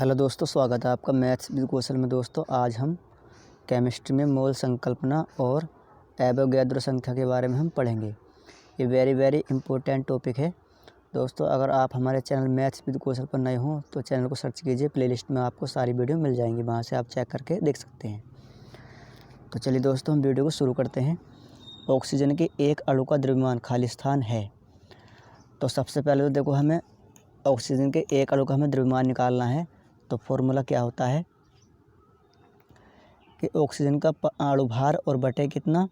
Hello दोस्तों, स्वागत है आपका मैथ्स विद कौशल में। दोस्तों आज हम केमिस्ट्री में मोल संकल्पना और एवोगैड्रो संख्या के बारे में हम पढ़ेंगे। ये वेरी इंपॉर्टेंट टॉपिक है दोस्तों। अगर आप हमारे चैनल मैथ्स विद कौशल पर नए हों तो चैनल को सर्च कीजिए, प्लेलिस्ट में आपको सारी वीडियो मिल जाएंगी, वहाँ से आप चेक करके देख सकते हैं। तो चलिए दोस्तों, हम वीडियो को शुरू करते हैं। ऑक्सीजन के एक अणु का द्रव्यमान खाली स्थान है। तो सबसे पहले तो देखो, हमें ऑक्सीजन के एक अणु का हमें द्रव्यमान निकालना है। तो फॉर्मूला क्या होता है कि ऑक्सीजन का अणु भार और बटे कितना,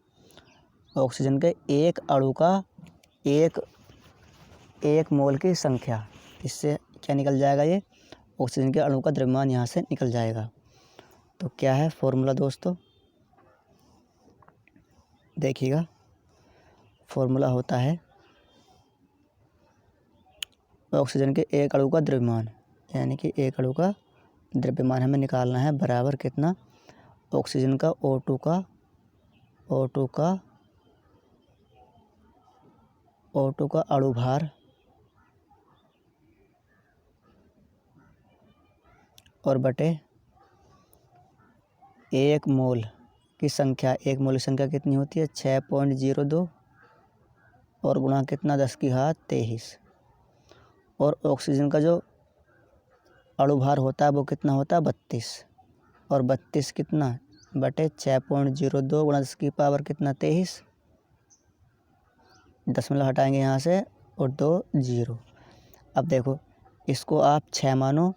ऑक्सीजन के एक अणु का एक मोल की संख्या। इससे क्या निकल जाएगा, ये ऑक्सीजन के अणु का द्रव्यमान यहाँ से निकल जाएगा। तो क्या है फॉर्मूला दोस्तों, देखिएगा। फॉर्मूला होता है ऑक्सीजन के एक अणु का द्रव्यमान, यानी कि एक अणु का द्रव्यमान हमें निकालना है, बराबर कितना, ऑक्सीजन का O2 का अणु भार और बटे एक मोल की संख्या। एक मोल की संख्या कितनी होती है, 6.02 और गुणा कितना, 10⁻23। और ऑक्सीजन का जो अणु भार होता है वो कितना होता है, 32। और 32 कितना बटे 6.02 गुणा 10⁻³ कितना, 23। दशमलव हटाएंगे यहाँ से और 2 0। अब देखो, इसको आप 6 मानो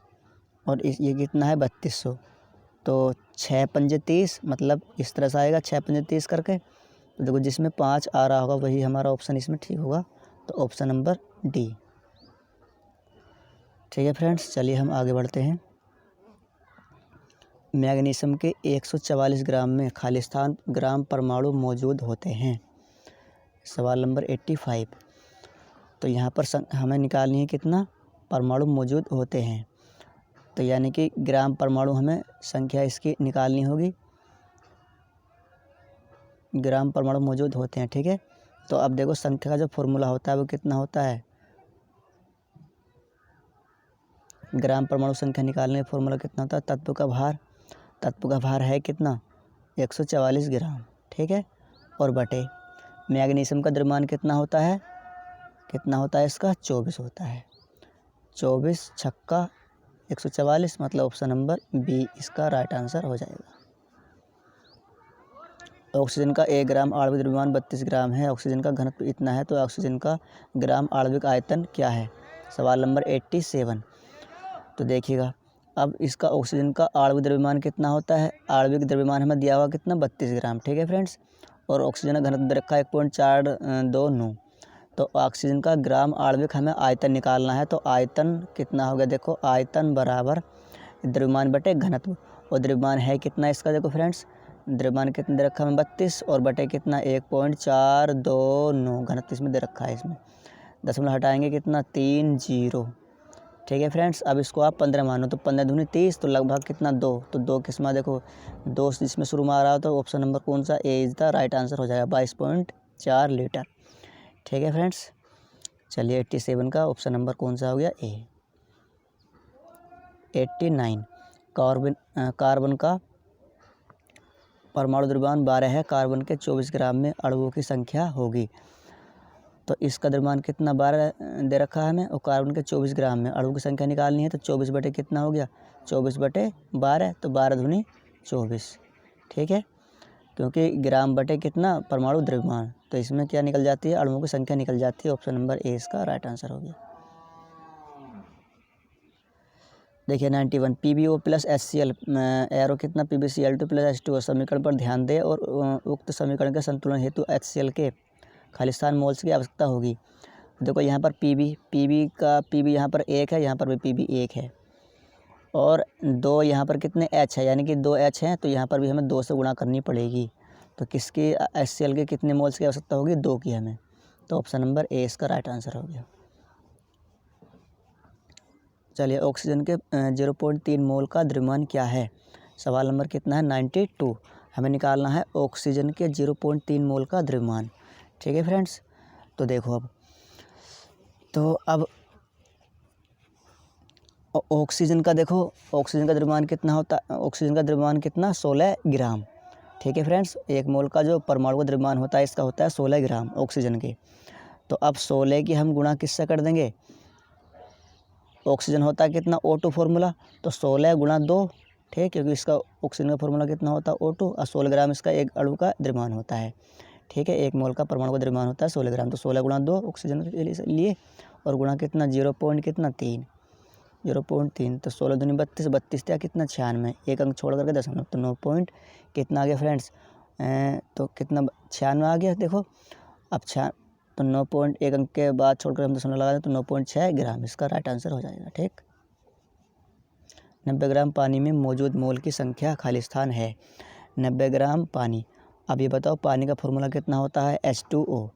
और ये कितना है 3200। तो 6 पंजे 30, मतलब इस तरह से आएगा 6 पंजे 30 करके। तो देखो, जिसमें 5 आ रहा होगा वही हमारा ऑप्शन इसमें ठीक होगा। तो ऑप्शन नंबर डी। ठीक है फ्रेंड्स, चलिए हम आगे बढ़ते हैं। मैग्नीशियम के 144 ग्राम में खालिस्तान ग्राम परमाणु मौजूद होते हैं। सवाल नंबर 85। तो यहाँ पर हमें निकालनी है कितना परमाणु मौजूद होते हैं। तो यानी कि ग्राम परमाणु हमें संख्या इसकी निकालनी होगी, ग्राम परमाणु मौजूद होते हैं। ठीक है, तो अब देखो, संख्या का जो फॉर्मूला होता है वो कितना होता है, ग्राम परमाणु संख्या निकालने का फॉर्मूला कितना होता है, तत्व का भार। तत्व का भार है कितना, 144 ग्राम। ठीक है, और बटे मैग्नीशियम का द्रव्यमान कितना होता है, इसका 24 होता है। 24 छक्का 144, मतलब ऑप्शन नंबर बी इसका राइट आंसर हो जाएगा। ऑक्सीजन का 1 ग्राम आणविक द्रव्यमान 32 ग्राम है। ऑक्सीजन का घनत्व इतना है, तो ऑक्सीजन का ग्राम आणविक आयतन क्या है। सवाल नंबर 87। तो देखिएगा, अब इसका ऑक्सीजन का आणविक द्रव्यमान कितना होता है, आणविक द्रव्यमान हमें दिया हुआ कितना, 32 ग्राम। ठीक है फ्रेंड्स, और ऑक्सीजन का घनत्व रखा 1.429। तो ऑक्सीजन का ग्राम आणविक हमें आयतन निकालना है। तो आयतन कितना हो गया, देखो, आयतन बराबर द्रव्यमान बटे घनत्व। और द्रव्यमान है कितना इसका, देखो फ्रेंड्स, द्रव्यमान कितना दे रखा है, 32 और बटे कितना 1.429। घनत्व इसमें दे रखा है, इसमें दशमलव हटाएंगे कितना, 3 0। ठीक है फ्रेंड्स, अब इसको आप 15 मानो। तो 15 दूनी 30, तो लगभग कितना 2। तो 2 किस्मा, देखो 2 जिसमें शुरू में आ रहा हो तो ऑप्शन नंबर कौन सा, A is the right answer हो जाएगा, 22.4 लीटर। ठीक है फ्रेंड्स, चलिए 87 का ऑप्शन नंबर कौन सा हो गया, ए। 89। कार्बन का परमाणु द्रव्यमान 12 है। कार्बन के 24 ग्राम में अणुओं की संख्या होगी। तो इसका द्रव्यमान कितना 12 दे रखा है हमें, और कार्बन के 24 ग्राम में अणुओं की संख्या निकालनी है। तो 24 बटे कितना हो गया, 24 बटे 12, तो 12 दूनी 24। ठीक है, क्योंकि ग्राम बटे कितना परमाणु द्रव्यमान, तो इसमें क्या निकल जाती है, अणुओं की संख्या निकल जाती है। ऑप्शन नंबर ए इसका राइट आंसर हो गया। देखिए 91। PbO प्लस HCl एरो कितना, PbCl2 प्लस H2O। समीकरण पर ध्यान दें और उक्त समीकरण के संतुलन हेतु HCl के खालिस्तान मोल्स की आवश्यकता होगी। देखो यहाँ पर Pb यहाँ पर 1 है, यहाँ पर भी Pb 1 है, और 2 यहाँ पर कितने H है, यानी कि 2 H हैं। तो यहाँ पर भी हमें 2 से गुणा करनी पड़ेगी। तो किसकी, HCl के कितने मोल्स की आवश्यकता होगी, 2 की हमें। तो ऑप्शन नंबर ए इसका राइट आंसर हो गया। चलिए, ऑक्सीजन के 0.3 मोल का द्रव्यमान क्या है। सवाल नंबर कितना है, 92। हमें निकालना है ऑक्सीजन के 0.3 मोल का द्रव्यमान। ठीक है फ्रेंड्स, तो देखो अब ऑक्सीजन का देखो, ऑक्सीजन का द्रव्यमान कितना होता है, ऑक्सीजन का द्रव्यमान कितना 16 ग्राम। ठीक है फ्रेंड्स, 1 मोल का जो परमाणु का द्रव्यमान होता है इसका होता है 16 ग्राम ऑक्सीजन के। तो अब 16 की हम गुणा किससे कर देंगे, ऑक्सीजन होता है कितना O2 फार्मूला, तो 16 गुणा 2, ठीक, क्योंकि इसका ऑक्सीजन का फार्मूला कितना होता है O2 और 16 ग्राम इसका एक अणु का द्रव्यमान होता है। ठीक है, 1 मोल का परमाणु का द्रव्यमान होता है 16 ग्राम, तो 16 गुणा 2 ऑक्सीजन के लिए और गुणा कितना 0.3, तो 16 दूनी 32, 32 क्या कितना 96, एक अंक छोड़ करके दशमलव, तो 9 पॉइंट कितना आ गया फ्रेंड्स, तो कितना 96 आ गया। देखो अब 6, तो 9 पॉइंट, एक अंक के बाद छोड़कर हम दशमलव लगा दें तो 9.6 ग्राम इसका राइट आंसर हो जाएगा। ठीक, 90 ग्राम पानी में मौजूद मोल की संख्या खाली स्थान है 90 ग्राम पानी। अब ये बताओ पानी का फॉर्मूला कितना होता है, H2O।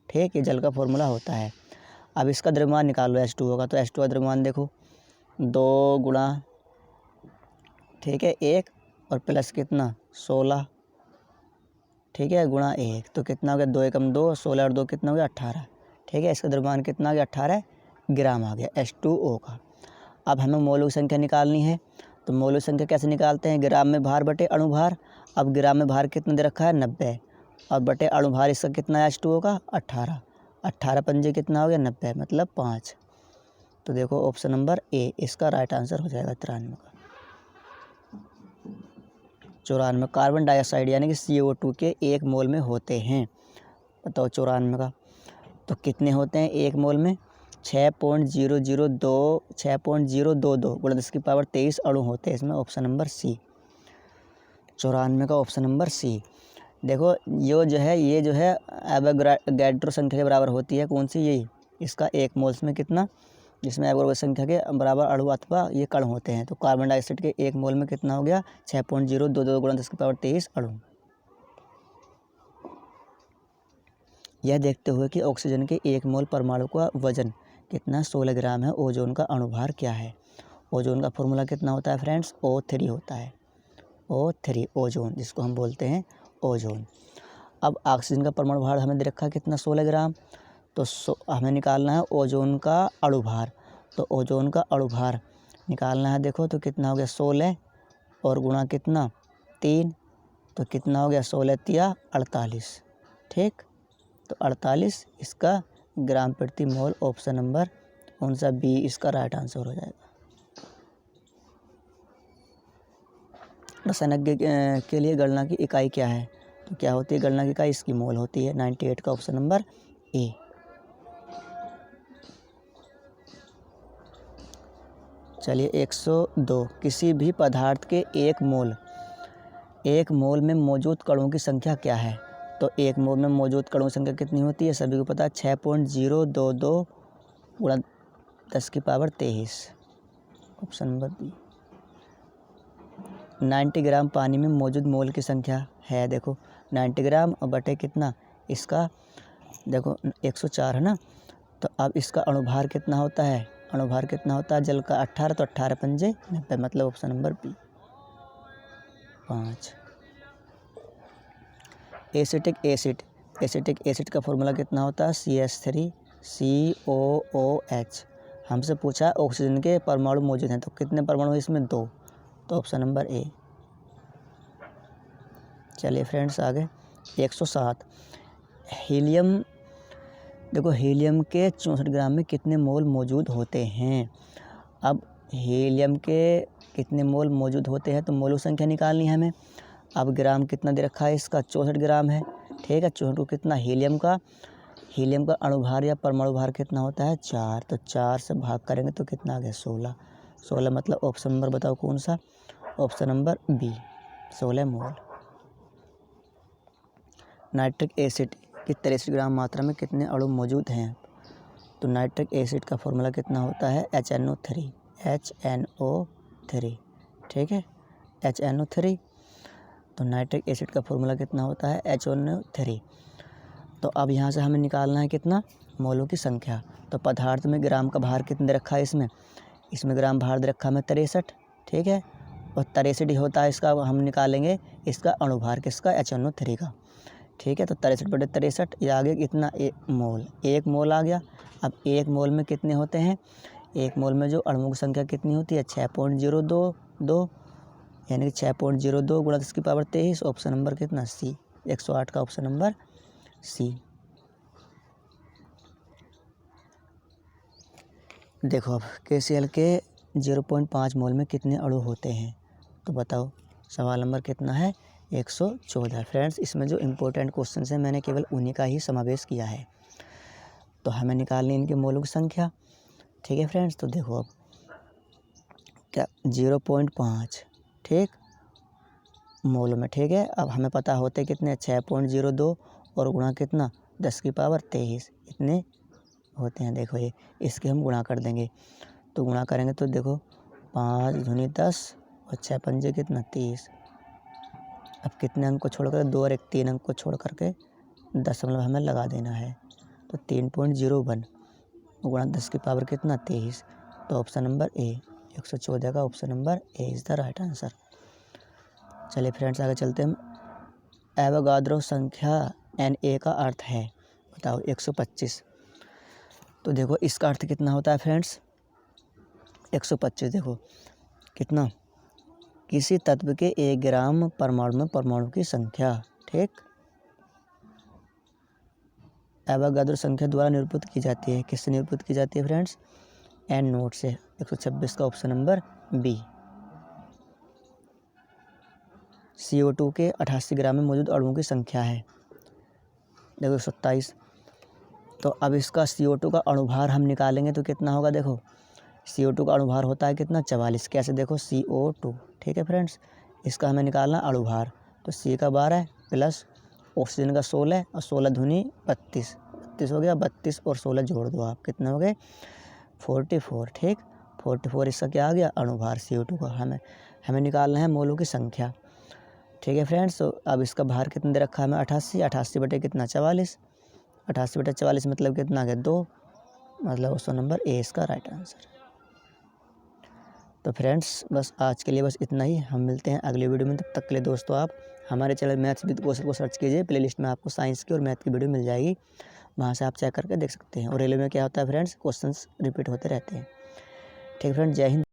ठीक, ये जल का फॉर्मूला होता है। अब इसका द्रव्यमान निकाल लो H2O का, तो H2O का द्रव्यमान देखो 2 गुणा, ठीक है, 1 और प्लस कितना 16, ठीक है, गुणा 1, तो कितना हो गया 2 एकम 2, 16 और 2 कितना हो गया 18। ठीक है, इसका द्रव्यमान कितना आ गया 18 ग्राम आ गया H2O का। अब हमें मोलों की संख्या निकालनी है, तो मोलों की संख्या कैसे निकालते हैं, ग्राम में भार बटे अणुभार। अब ग्राम में भार कितना दे रखा है 90 और बटे अणुभार इसका कितना है H2O का 18, 18 पंजे कितना हो गया 90 मतलब 5। तो देखो ऑप्शन नंबर ए इसका राइट आंसर हो जाएगा 93 का। 94 कार्बन डाइऑक्साइड यानी कि CO2 के 1 मोल में होते हैं, बताओ 94 का, तो कितने होते हैं 1 मोल में 6.022 गुणा 10 की पावर 23 अणु होते हैं इसमें, ऑप्शन नंबर सी, 94 का ऑप्शन नंबर सी। देखो ये जो है एवोगैड्रो संख्या के बराबर होती है, कौन सी, यही, इसका 1 मोल्स में कितना, जिसमें एवोगैड्रो संख्या के बराबर अणु अथवा ये कण होते हैं। तो कार्बन डाइऑक्साइड के 1 मोल में कितना हो गया 6.022 गुणा 10 की पावर 23 अणु। यह देखते हुए कि ऑक्सीजन के 1 मोल परमाणु का वजन कितना 16 ग्राम है, ओजोन का अणुभार क्या है। ओजोन का फॉर्मूला कितना होता है फ्रेंड्स, O3 होता है, O3 ओजोन, जिसको हम बोलते हैं ओजोन। अब ऑक्सीजन का परमाणु भार हमें दे रखा है कितना 16 ग्राम, तो हमें निकालना है ओजोन का अणुभार। तो ओजोन का अणुभार निकालना है, देखो तो कितना हो गया 16 और गुणा कितना 3, तो कितना हो गया 16 तिया 48। ठीक, तो 48 इसका ग्राम प्रति मोल, ऑप्शन नंबर कौन सा बी इसका राइट आंसर हो जाएगा। रसायनज्ञ के लिए गणना की इकाई क्या है, तो क्या होती है गणना की इकाई, इसकी मोल होती है 98 का ऑप्शन नंबर ए। चलिए 102, किसी भी पदार्थ के 1 मोल में मौजूद कणों की संख्या क्या है। तो 1 मोल में मौजूद कणों की संख्या कितनी होती है, सभी को पता है 6.022 गुणा 10 की पावर 23, ऑप्शन नंबर बी। 90 ग्राम पानी में मौजूद मोल की संख्या है, देखो 90 ग्राम और बटे कितना इसका, देखो 104 है ना, तो अब इसका अणुभार कितना होता है, अणुभार कितना होता है जल का 18, तो 18 पंजे 90 मतलब option number B 5। Acetic acid का फॉर्मूला कितना होता है CH3COOH। हमसे पूछा ऑक्सीजन के परमाणु मौजूद हैं, तो कितने परमाणु इसमें 2, तो ऑप्शन नंबर ए। चलिए फ्रेंड्स आगे 107, हीलियम, देखो हीलियम के 64 ग्राम में कितने मोल मौजूद होते हैं। अब हीलियम के कितने मोल मौजूद होते हैं, तो मोलों की संख्या निकालनी है हमें। अब ग्राम कितना दे रखा है इसका 64 ग्राम है, ठीक है, 64 को कितना हीलियम का अणुभार या परमाणु भार कितना होता है 4, तो 4 से भाग करेंगे तो कितना आ गया 16 मतलब ऑप्शन नंबर बताओ कौन सा, ऑप्शन नंबर बी 16 मोल। नाइट्रिक एसिड की 63 ग्राम मात्रा में कितने अणु मौजूद हैं, तो नाइट्रिक एसिड का फॉर्मूला कितना होता है HNO3, ठीक है, HNO3। तो नाइट्रिक एसिड का फॉर्मूला कितना होता है HNO3। तो अब यहाँ से हमें निकालना है कितना मोलों की संख्या। तो पदार्थ में ग्राम का भार कितना दे रखा है, इसमें ग्राम भार दे रखा है हमें 63, ठीक है, और 63 ही होता है इसका, हम निकालेंगे इसका अणुभार किसका HNO3 का, ठीक है। तो 63 बटे 63 ये आ गया कितना 1 मोल आ गया। अब 1 मोल में कितने होते हैं, 1 मोल में जो अणुओं की संख्या कितनी होती है 6.022, यानी कि 6.02 गुणा 10 की पावर 23। ऑप्शन नंबर कितना सी, 108 का ऑप्शन नंबर सी। देखो अब KCl के 0.5 मोल में कितने अणु होते हैं, तो बताओ। सवाल नंबर कितना है 114। फ्रेंड्स, इसमें जो इम्पोर्टेंट क्वेश्चन है मैंने केवल उन्हीं का ही समावेश किया है। तो हमें निकालनी इनके मोलों की संख्या। ठीक है फ्रेंड्स, तो देखो अब क्या 0.5 ठीक मोल में, ठीक है। अब हमें पता होते कितने 6.02 और गुणा कितना 10 की पावर 23, इतने होते हैं। देखो ये इसके हम गुणा कर देंगे, तो गुणा करेंगे तो देखो 5 दूनी 10 और 6 पंजे कितना 30। अब कितने अंक को छोड़ कर 2 और 1 3 अंक को छोड़ करके दशमलव हमें लगा देना है, तो 3.01 गुणा 10 की पावर कितना 23। तो ऑप्शन नंबर ए, 114 का option number A is the right answer. चलिए फ्रेंड्स आगे चलते हैं। एवोगाद्रो संख्या Na का अर्थ है, बताओ 125। तो देखो इसका अर्थ कितना होता है फ्रेंड्स 125। देखो कितना, किसी तत्व के 1 ग्राम परमाणु में परमाणु की संख्या। ठीक, एवोगाद्रो संख्या द्वारा निरूपित की जाती है। किससे निरूपित की जाती है फ्रेंड्स, एन नोट से। 126 का ऑप्शन नंबर बी। CO2 के 88 ग्राम में मौजूद अणुओं की संख्या है, देखो 127। तो अब इसका CO2 का अणुभार हम निकालेंगे तो कितना होगा। देखो CO2 का अणुभार होता है कितना 44। कैसे, देखो CO2, ठीक है फ्रेंड्स। इसका हमें निकालना अणुभार, तो C का 12 प्लस ऑक्सीजन का 16 और 16 दूनी 32 हो गया। 32 और 16 जोड़ दो आप, कितने हो गए 44। ठीक, 44 इसका क्या आ गया अणुभार CO2 का। हमें निकालना है मोलों की संख्या। ठीक है फ्रेंड्स, तो अब इसका भार कितना दे रखा है हमें 88। 88 बटे कितना 44, 88 बटे 44 मतलब कितना आ गया 2, मतलब ऑप्शन नंबर ए इसका राइट आंसर। तो फ्रेंड्स बस आज के लिए बस इतना ही। हम मिलते हैं अगले वीडियो में, तब तक के लिए दोस्तों आप हमारे चैनल मैथ्स विद कौशल को सर्च कीजिए। प्लेलिस्ट में आपको साइंस की और मैथ की वीडियो मिल जाएगी, वहाँ से आप चेक करके देख सकते हैं। और रेलवे में क्या होता है फ्रेंड्स, क्वेश्चंस रिपीट होते रहते हैं। ठीक फ्रेंड्स, जय हिंद।